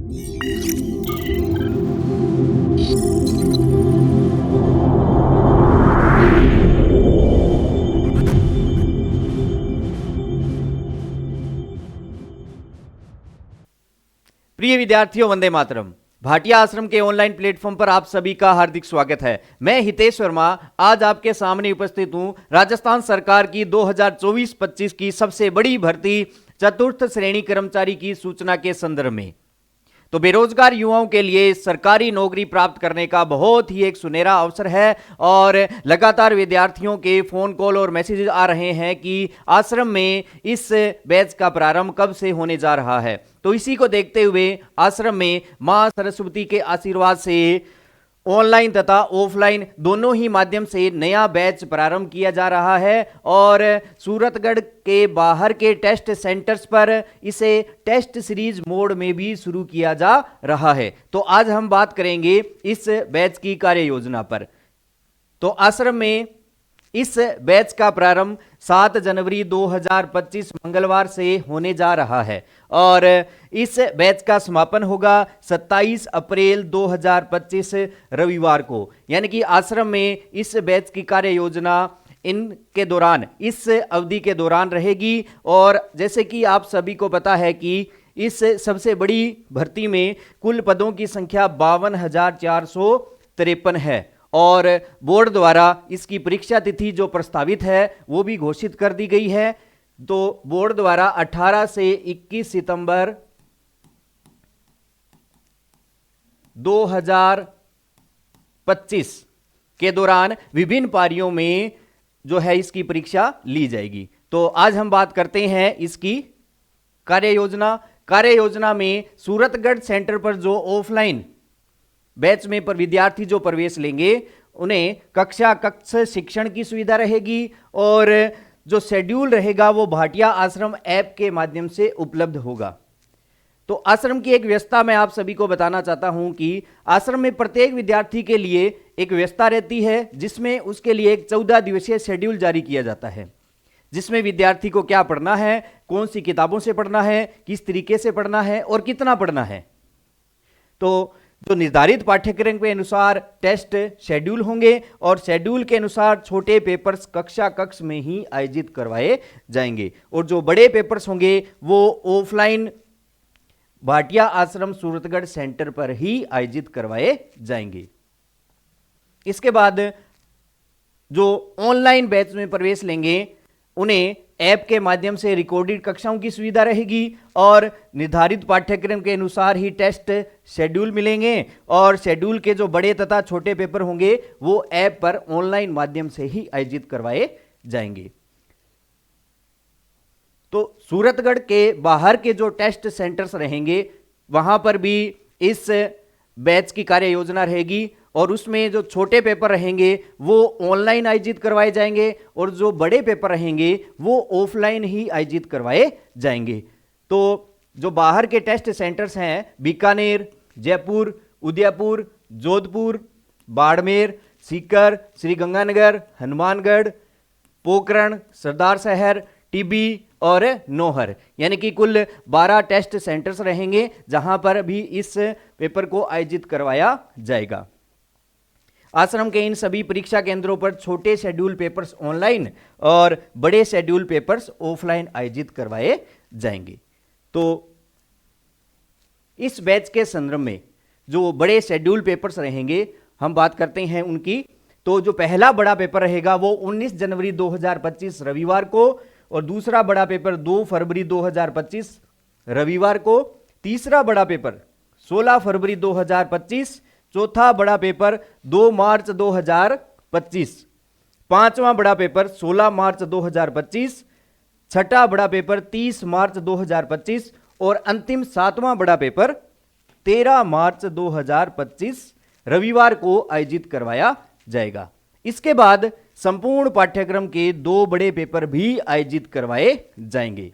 प्रिय विद्यार्थियों, वंदे मातरम। भाटिया आश्रम के ऑनलाइन प्लेटफॉर्म पर आप सभी का हार्दिक स्वागत है। मैं हितेश वर्मा आज आपके सामने उपस्थित हूं राजस्थान सरकार की 2024-25 की सबसे बड़ी भर्ती चतुर्थ श्रेणी कर्मचारी की सूचना के संदर्भ में। तो बेरोजगार युवाओं के लिए सरकारी नौकरी प्राप्त करने का बहुत ही एक सुनहरा अवसर है और लगातार विद्यार्थियों के फोन कॉल और मैसेजेस आ रहे हैं कि आश्रम में इस बैच का प्रारंभ कब से होने जा रहा है। तो इसी को देखते हुए आश्रम में मां सरस्वती के आशीर्वाद से ऑनलाइन तथा ऑफलाइन दोनों ही माध्यम से नया बैच प्रारंभ किया जा रहा है और सूरतगढ़ के बाहर के टेस्ट सेंटर्स पर इसे टेस्ट सीरीज मोड में भी शुरू किया जा रहा है। तो आज हम बात करेंगे इस बैच की कार्य योजना पर। तो आश्रम में इस बैच का प्रारंभ 7 जनवरी 2025 मंगलवार से होने जा रहा है और इस बैच का समापन होगा 27 अप्रैल 2025 रविवार को। यानी कि आश्रम में इस बैच की कार्य योजना इनके दौरान, इस अवधि के दौरान रहेगी। और जैसे कि आप सभी को पता है कि इस सबसे बड़ी भर्ती में कुल पदों की संख्या 52,453 है और बोर्ड द्वारा इसकी परीक्षा तिथि जो प्रस्तावित है वो भी घोषित कर दी गई है। तो बोर्ड द्वारा 18 से 21 सितंबर 2025 के दौरान विभिन्न पारियों में जो है इसकी परीक्षा ली जाएगी। तो आज हम बात करते हैं इसकी कार्य योजना में सूरतगढ़ सेंटर पर जो ऑफलाइन बैच में पर विद्यार्थी जो प्रवेश लेंगे उन्हें कक्ष शिक्षण की सुविधा रहेगी और जो शेड्यूल रहेगा वो भाटिया आश्रम ऐप के माध्यम से उपलब्ध होगा। तो आश्रम की एक व्यवस्था मैं आप सभी को बताना चाहता हूं कि आश्रम में प्रत्येक विद्यार्थी के लिए एक व्यवस्था रहती है जिसमें उसके लिए एक 14 दिवसीय शेड्यूल जारी किया जाता है, जिसमें विद्यार्थी को क्या पढ़ना है, कौन सी किताबों से पढ़ना है, किस तरीके से पढ़ना है और कितना पढ़ना है। तो जो निर्धारित पाठ्यक्रम के अनुसार टेस्ट शेड्यूल होंगे और शेड्यूल के अनुसार छोटे पेपर्स कक्ष में ही आयोजित करवाए जाएंगे और जो बड़े पेपर्स होंगे वो ऑफलाइन भाटिया आश्रम सूरतगढ़ सेंटर पर ही आयोजित करवाए जाएंगे। इसके बाद जो ऑनलाइन बैच में प्रवेश लेंगे उन्हें ऐप के माध्यम से रिकॉर्डेड कक्षाओं की सुविधा रहेगी और निर्धारित पाठ्यक्रम के अनुसार ही टेस्ट शेड्यूल मिलेंगे और शेड्यूल के जो बड़े तथा छोटे पेपर होंगे वो ऐप पर ऑनलाइन माध्यम से ही आयोजित करवाए जाएंगे। तो सूरतगढ़ के बाहर के जो टेस्ट सेंटर्स रहेंगे वहां पर भी इस बैच की कार्य योजना रहेगी और उसमें जो छोटे पेपर रहेंगे वो ऑनलाइन आयोजित करवाए जाएंगे और जो बड़े पेपर रहेंगे वो ऑफलाइन ही आयोजित करवाए जाएंगे। तो जो बाहर के टेस्ट सेंटर्स हैं बीकानेर, जयपुर, उदयपुर, जोधपुर, बाड़मेर, सीकर, श्रीगंगानगर, हनुमानगढ़, पोखरण, सरदार शहर, टिब्बी और नौहर, यानी कि कुल 12 टेस्ट सेंटर्स रहेंगे जहां पर भी इस पेपर को आयोजित करवाया जाएगा। आश्रम के इन सभी परीक्षा केंद्रों पर छोटे शेड्यूल पेपर्स ऑनलाइन और बड़े शेड्यूल पेपर्स ऑफलाइन आयोजित करवाए जाएंगे। तो इस बैच के संदर्भ में जो बड़े शेड्यूल पेपर्स रहेंगे हम बात करते हैं उनकी। तो जो पहला बड़ा पेपर रहेगा वो 19 जनवरी 2025 रविवार को और दूसरा बड़ा पेपर 2 फरवरी 2025 रविवार को, तीसरा बड़ा पेपर 16 फरवरी 2025, चौथा बड़ा पेपर 2 मार्च 2025, पांचवा बड़ा पेपर 16 मार्च 2025, छठा बड़ा पेपर 30 मार्च 2025 और अंतिम 7वां बड़ा पेपर 13 मार्च 2025 रविवार को आयोजित करवाया जाएगा। इसके बाद संपूर्ण पाठ्यक्रम के 2 बड़े पेपर भी आयोजित करवाए जाएंगे,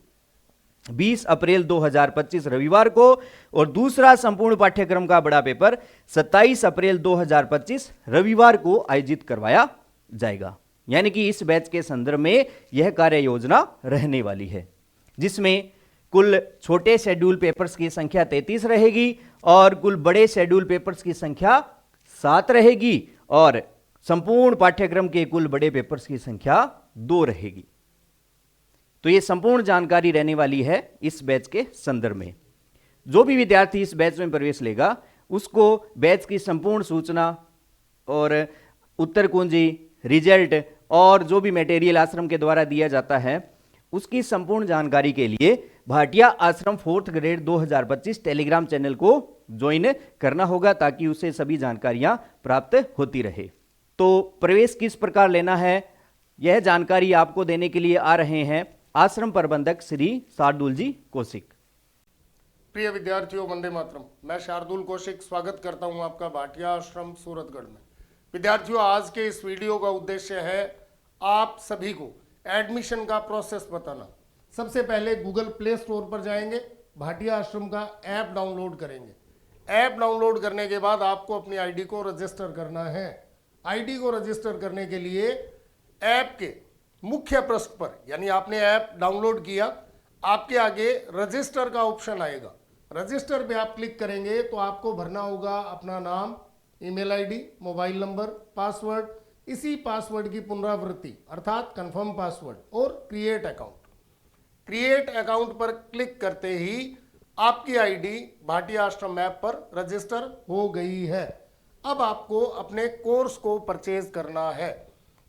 20 अप्रैल 2025 रविवार को और दूसरा संपूर्ण पाठ्यक्रम का बड़ा पेपर 27 अप्रैल 2025 रविवार को आयोजित करवाया जाएगा। यानी कि इस बैच के संदर्भ में यह कार्य योजना रहने वाली है, जिसमें कुल छोटे शेड्यूल पेपर्स की संख्या 33 रहेगी और कुल बड़े शेड्यूल पेपर्स की संख्या 7 रहेगी और संपूर्ण पाठ्यक्रम के कुल बड़े पेपर्स की संख्या 2 रहेगी। तो यह संपूर्ण जानकारी रहने वाली है इस बैच के संदर्भ में। जो भी विद्यार्थी इस बैच में प्रवेश लेगा उसको बैच की संपूर्ण सूचना और उत्तर कुंजी, रिजल्ट और जो भी मटेरियल आश्रम के द्वारा दिया जाता है उसकी संपूर्ण जानकारी के लिए भाटिया आश्रम 4th ग्रेड 2025 टेलीग्राम चैनल को ज्वाइन करना होगा ताकि उसे सभी जानकारियां प्राप्त होती रहे। तो प्रवेश किस प्रकार लेना है यह जानकारी आपको देने के लिए आ रहे हैं आश्रम प्रबंधक श्री शार्दुल जी कौशिक। प्रिय विद्यार्थियों, वंदे मातरम। मैं शार्दुल कौशिक स्वागत करता हूं आपका भाटिया आश्रम सूरतगढ़ में। विद्यार्थियों, आज के इस वीडियो का उद्देश्य है आप सभी को एडमिशन का प्रोसेस बताना। सबसे पहले गूगल प्ले स्टोर पर जाएंगे, भाटिया आश्रम का ऐप डाउनलोड करेंगे। ऐप डाउनलोड करने के बाद आपको अपनी आईडी को रजिस्टर करना है। आईडी को रजिस्टर करने के लिए ऐप के मुख्य पृष्ठ पर, यानी आपने ऐप डाउनलोड किया, आपके आगे रजिस्टर का ऑप्शन आएगा। रजिस्टर पे आप क्लिक करेंगे तो आपको भरना होगा अपना नाम, email ID, mobile number, password, इसी पासवर्ड की पुनरावृत्ति अर्थात कंफर्म पासवर्ड और क्रिएट अकाउंट। क्रिएट अकाउंट पर क्लिक करते ही आपकी आईडी भाटिया आश्रम ऐप पर रजिस्टर हो गई है। अब आपको अपने कोर्स को परचेज करना है।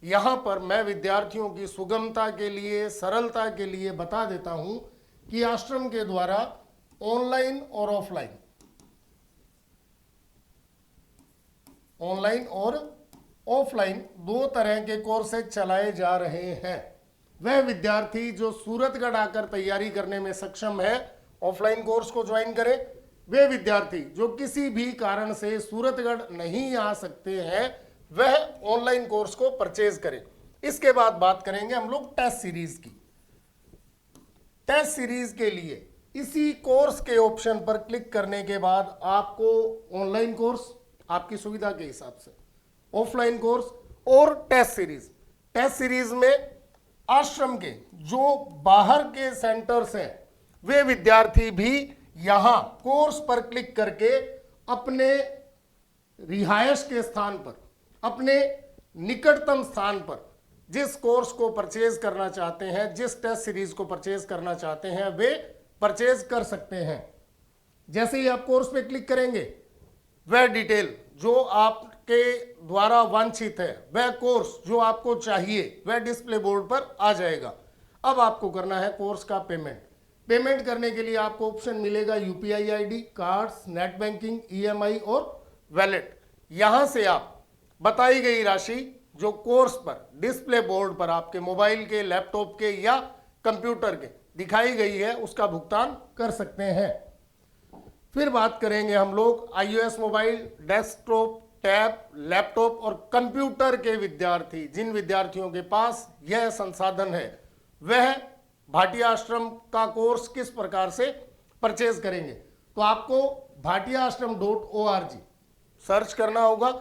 यहां पर मैं विद्यार्थियों की सुगमता के लिए, सरलता के लिए बता देता हूं कि आश्रम के द्वारा ऑनलाइन और ऑफलाइन दो तरह के कोर्सेज चलाए जा रहे हैं। वह विद्यार्थी जो सूरतगढ़ आकर तैयारी करने में सक्षम है ऑफलाइन कोर्स को ज्वाइन करें। वे विद्यार्थी जो किसी भी कारण से सूरतगढ़ नहीं आ सकते हैं वह ऑनलाइन कोर्स को परचेज करें। इसके बाद बात करेंगे हम लोग टेस्ट सीरीज की। टेस्ट सीरीज के लिए इसी कोर्स के ऑप्शन पर क्लिक करने के बाद आपको ऑनलाइन कोर्स आपकी सुविधा के हिसाब से, ऑफलाइन कोर्स और टेस्ट सीरीज में आश्रम के जो बाहर के सेंटर्स हैं वे विद्यार्थी भी यहां कोर्स पर क्लिक करके अपने रिहायश के स्थान पर, अपने निकटतम स्थान पर जिस कोर्स को परचेज करना चाहते हैं, जिस टेस्ट सीरीज को परचेज करना चाहते हैं वे परचेज कर सकते हैं। जैसे ही आप कोर्स पे क्लिक करेंगे वह डिटेल जो आपके द्वारा वांछित है, वह कोर्स जो आपको चाहिए वह डिस्प्ले बोर्ड पर आ जाएगा। अब आपको करना है कोर्स का पेमेंट करने के लिए आपको ऑप्शन मिलेगा UPI ID, cards, net banking, EMI और वैलेट। यहां से आप बताई गई राशि जो कोर्स पर डिस्प्ले बोर्ड पर आपके मोबाइल के, लैपटॉप के या कंप्यूटर के दिखाई गई है उसका भुगतान कर सकते हैं। फिर बात करेंगे हम लोग iOS mobile, desktop, tab, laptop और कंप्यूटर के विद्यार्थी। जिन विद्यार्थियों के पास यह संसाधन है वह भाटिया आश्रम का कोर्स किस प्रकार से परचेज करेंगे। तो आपको bhatiaashram.org सर्च करना होगा।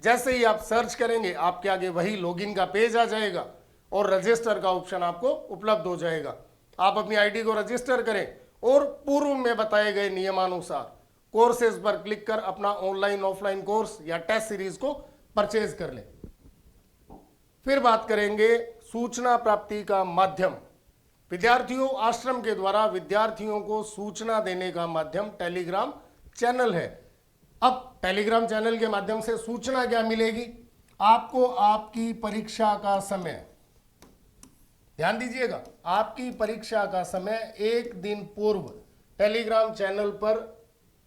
जैसे ही आप सर्च करेंगे आपके आगे वही लॉगिन का पेज आ जाएगा और रजिस्टर का ऑप्शन आपको उपलब्ध हो जाएगा। आप अपनी आईडी को रजिस्टर करें और पूर्व में बताए गए नियमानुसार कोर्सेज पर क्लिक कर अपना ऑनलाइन ऑफलाइन कोर्स या टेस्ट सीरीज को परचेज कर लें। फिर बात करेंगे सूचना प्राप्ति का माध्यम। विद्यार्थियों, आश्रम के द्वारा विद्यार्थियों को सूचना देने का माध्यम टेलीग्राम चैनल है। अब टेलीग्राम चैनल के माध्यम से सूचना क्या मिलेगी? आपको आपकी परीक्षा का समय, ध्यान दीजिएगा, आपकी परीक्षा का समय एक दिन पूर्व टेलीग्राम चैनल पर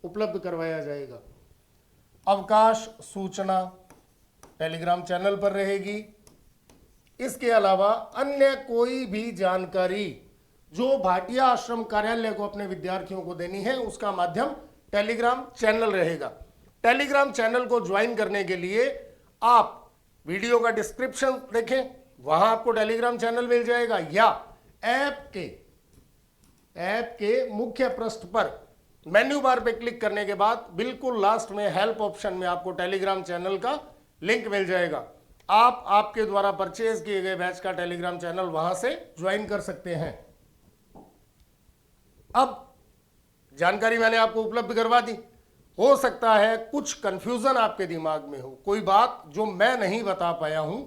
उपलब्ध करवाया जाएगा। अवकाश सूचना टेलीग्राम चैनल पर रहेगी। इसके अलावा अन्य कोई भी जानकारी जो भाटिया आश्रम कार्यालय को अपने विद्यार्थियों को देनी है उसका माध्यम टेलीग्राम चैनल रहेगा। टेलीग्राम चैनल को ज्वाइन करने के लिए आप वीडियो का डिस्क्रिप्शन देखें, वहां आपको टेलीग्राम चैनल मिल जाएगा, या ऐप के मुख्य पृष्ठ पर मेन्यू बार पे क्लिक करने के बाद बिल्कुल लास्ट में हेल्प ऑप्शन में आपको टेलीग्राम चैनल का लिंक मिल जाएगा। आप आपके द्वारा परचेज किए गए बैच का टेलीग्राम चैनल वहां से ज्वाइन कर सकते हैं। अब जानकारी मैंने आपको उपलब्ध करवा दी। हो सकता है कुछ कंफ्यूजन आपके दिमाग में हो, कोई बात जो मैं नहीं बता पाया हूं,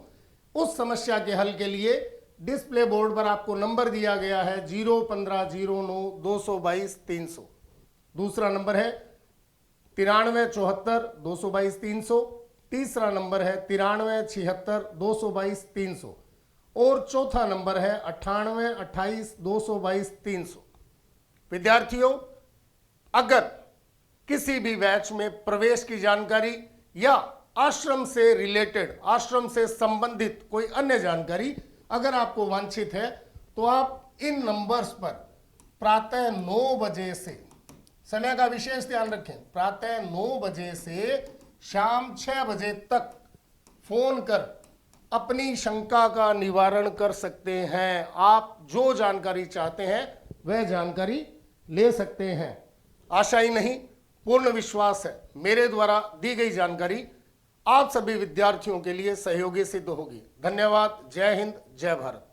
उस समस्या के हल के लिए डिस्प्ले बोर्ड पर आपको नंबर दिया गया है 01509222300। दूसरा नंबर है 9374222300। तीसरा नंबर है 9376222300 और चौथा नंबर है 9828222300। विद्यार्थियों, अगर किसी भी बैच में प्रवेश की जानकारी या आश्रम से रिलेटेड, आश्रम से संबंधित कोई अन्य जानकारी अगर आपको वांछित है तो आप इन नंबर्स पर प्रातः 9 बजे से, समय का विशेष ध्यान रखें, प्रातः 9 बजे से शाम 6 बजे तक फोन कर अपनी शंका का निवारण कर सकते हैं। आप जो जानकारी चाहते हैं वह जानकारी ले सकते हैं। आशा ही नहीं, पूर्ण विश्वास है मेरे द्वारा दी गई जानकारी आप सभी विद्यार्थियों के लिए सहयोगी सिद्ध होगी। धन्यवाद। जय हिंद, जय भारत।